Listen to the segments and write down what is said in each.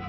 Hey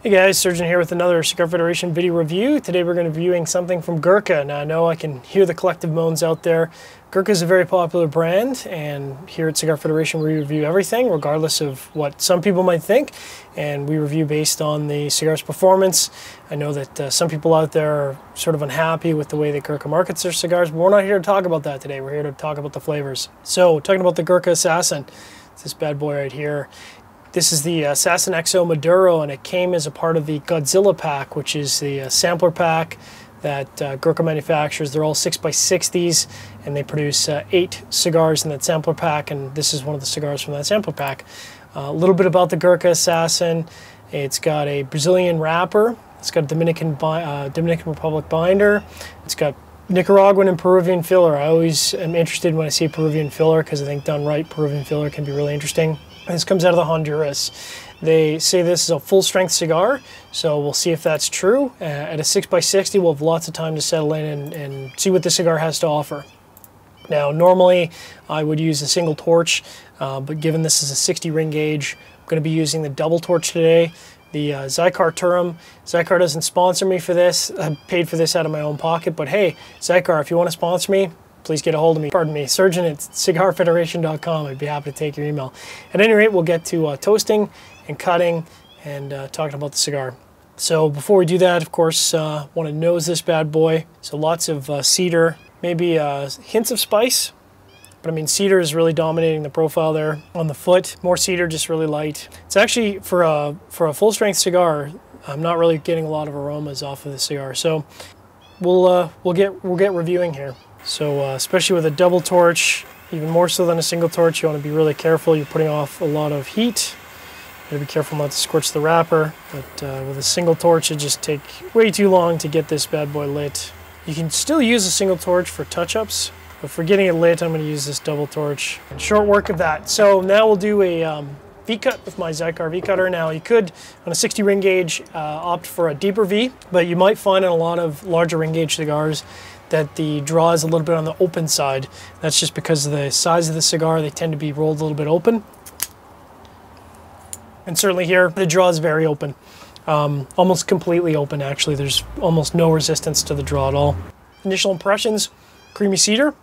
guys, Surgeon here with another Cigar Federation video review. Today we're going to be reviewing something from Gurkha. Now I know I can hear the collective moans out there. Gurkha is a very popular brand, and here at Cigar Federation we review everything regardless of what some people might think, and we review based on the cigar's performance. I know that some people out there are sort of unhappy with the way that Gurkha markets their cigars, but we're not here to talk about that today. We're here to talk about the flavors. So talking about the Gurkha Assassin, it's this bad boy right here. This is the Assassin XO Maduro, and it came as a part of the Godzilla pack, which is the sampler pack that Gurkha manufactures. They're all 6x60s, and they produce 8 cigars in that sampler pack, and this is one of the cigars from that sampler pack. A little bit about the Gurkha Assassin. It's got a Brazilian wrapper. It's got a Dominican Republic binder. It's got Nicaraguan and Peruvian filler. I always am interested when I see Peruvian filler because I think done right, Peruvian filler can be really interesting. This comes out of the Honduras. They say this is a full-strength cigar, so we'll see if that's true. At a 6x60, we'll have lots of time to settle in and see what the cigar has to offer. Now, normally I would use a single torch, but given this is a 60 ring gauge, I'm going to be using the double torch today. The Cigar Turum. Cigar doesn't sponsor me for this. I paid for this out of my own pocket, but hey, Cigar, if you want to sponsor me, please get a hold of me. Pardon me, surgeon at cigarfederation.com. I'd be happy to take your email. At any rate, we'll get to toasting and cutting and talking about the cigar. So before we do that, of course, want to nose this bad boy. So lots of cedar, maybe hints of spice, but I mean cedar is really dominating the profile there on the foot. More cedar, just really light. It's actually for a full-strength cigar. I'm not really getting a lot of aromas off of the cigar. So we'll get reviewing here. So especially with a double torch, even more so than a single torch, you want to be really careful. You're putting off a lot of heat. You gotta be careful not to scorch the wrapper. But with a single torch, it just takes way too long to get this bad boy lit. You can still use a single torch for touch-ups, but for getting it lit, I'm going to use this double torch. And short work of that. So now we'll do a V-cut with my Cigar V-cutter. Now you could, on a 60 ring gauge, opt for a deeper V, but you might find in a lot of larger ring gauge cigars that the draw is a little bit on the open side. That's just because of the size of the cigar. They tend to be rolled a little bit open. And certainly here, the draw is very open. Almost completely open, actually. There's almost no resistance to the draw at all. Initial impressions, creamy cedar,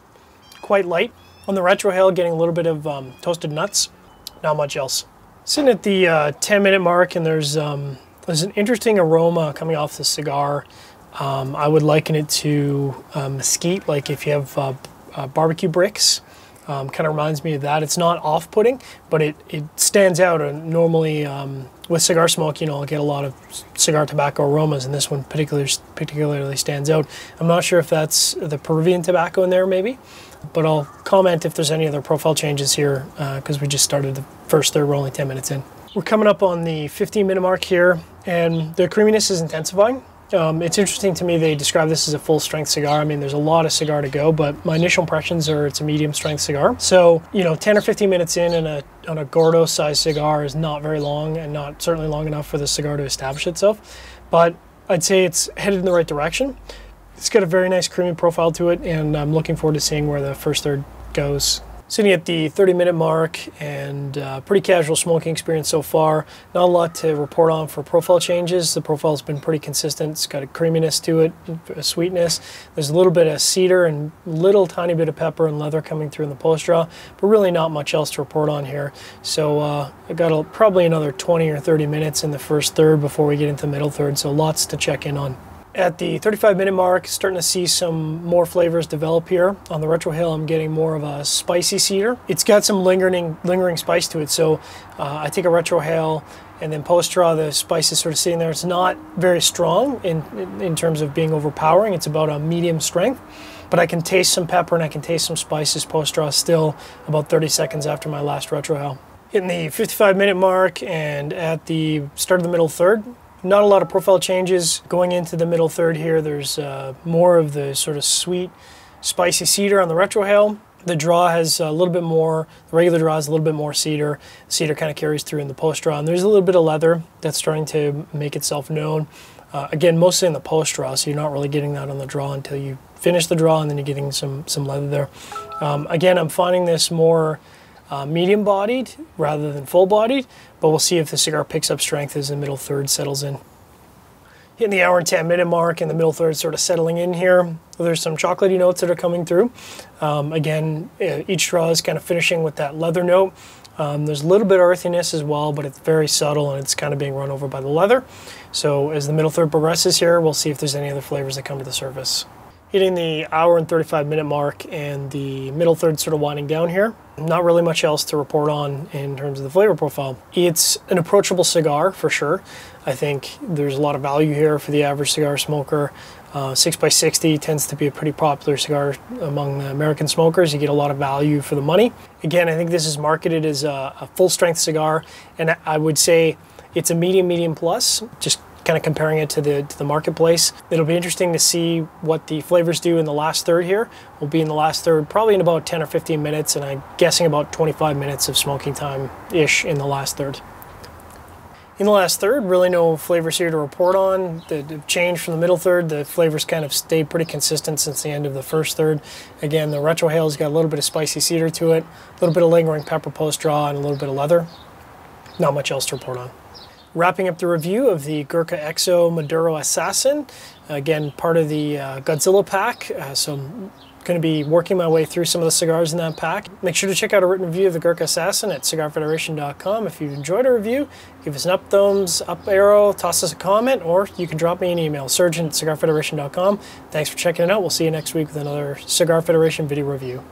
quite light. On the retrohale, getting a little bit of toasted nuts. Not much else. Sitting at the 10-minute mark, and there's an interesting aroma coming off the cigar. I would liken it to mesquite, like if you have barbecue bricks. Kind of reminds me of that. It's not off-putting, but it stands out. And normally with cigar smoke, you know, I'll get a lot of cigar tobacco aromas, and this one particularly stands out. I'm not sure if that's the Peruvian tobacco in there, maybe, but I'll comment if there's any other profile changes here because we just started the first third. We're only 10 minutes in. We're coming up on the 15-minute mark here, and the creaminess is intensifying. It's interesting to me they describe this as a full-strength cigar. I mean, there's a lot of cigar to go, but my initial impressions are it's a medium-strength cigar. So, you know, 10 or 15 minutes in on a Gordo-sized cigar is not very long, and not certainly long enough for the cigar to establish itself. But I'd say it's headed in the right direction. It's got a very nice creamy profile to it, and I'm looking forward to seeing where the first third goes. Sitting at the 30-minute mark, and pretty casual smoking experience so far. Not a lot to report on for profile changes. The profile's been pretty consistent. It's got a creaminess to it, a sweetness. There's a little bit of cedar and little tiny bit of pepper and leather coming through in the post draw, but really not much else to report on here. So I got probably another 20 or 30 minutes in the first third before we get into the middle third, so lots to check in on. At the 35-minute mark, starting to see some more flavors develop here. On the retrohale, I'm getting more of a spicy cedar. It's got some lingering spice to it, so I take a retrohale, and then post-draw, the spice is sort of sitting there. It's not very strong in terms of being overpowering. It's about a medium strength, but I can taste some pepper and I can taste some spices post-draw still about 30 seconds after my last retrohale. In the 55-minute mark and at the start of the middle third, not a lot of profile changes. Going into the middle third here, there's more of the sort of sweet, spicy cedar on the retrohale. The draw has a little bit more, the regular draw has a little bit more cedar. Cedar kind of carries through in the post draw, and there's a little bit of leather that's starting to make itself known. Again, mostly in the post draw, so you're not really getting that on the draw until you finish the draw, and then you're getting some leather there. Again, I'm finding this more medium-bodied rather than full-bodied, but we'll see if the cigar picks up strength as the middle third settles in. Hitting the hour and 10-minute mark, and the middle third sort of settling in here. There's some chocolatey notes that are coming through. Again, each draw is kind of finishing with that leather note. There's a little bit of earthiness as well, but it's very subtle and it's kind of being run over by the leather. So as the middle third progresses here, we'll see if there's any other flavors that come to the surface. Hitting the hour and 35-minute mark, and the middle third sort of winding down here. Not really much else to report on in terms of the flavor profile. It's an approachable cigar for sure. I think there's a lot of value here for the average cigar smoker. 6x60 tends to be a pretty popular cigar among the American smokers. You get a lot of value for the money. Again, I think this is marketed as a full-strength cigar, and I would say it's a medium plus, just kind of comparing it to the marketplace. It'll be interesting to see what the flavors do in the last third here. We'll be in the last third probably in about 10 or 15 minutes, and I'm guessing about 25 minutes of smoking time-ish in the last third. In the last third, really no flavors here to report on. The change from the middle third, the flavors kind of stayed pretty consistent since the end of the first third. Again, the retrohale's got a little bit of spicy cedar to it, a little bit of lingering pepper post-draw, and a little bit of leather. Not much else to report on. Wrapping up the review of the Gurkha XO Maduro Assassin. Again, part of the Godzilla pack, so I'm going to be working my way through some of the cigars in that pack. Make sure to check out a written review of the Gurkha Assassin at cigarfederation.com. If you enjoyed our review, give us an up thumbs, up arrow, toss us a comment, or you can drop me an email, surgeon@cigarfederation.com. Thanks for checking it out. We'll see you next week with another Cigar Federation video review.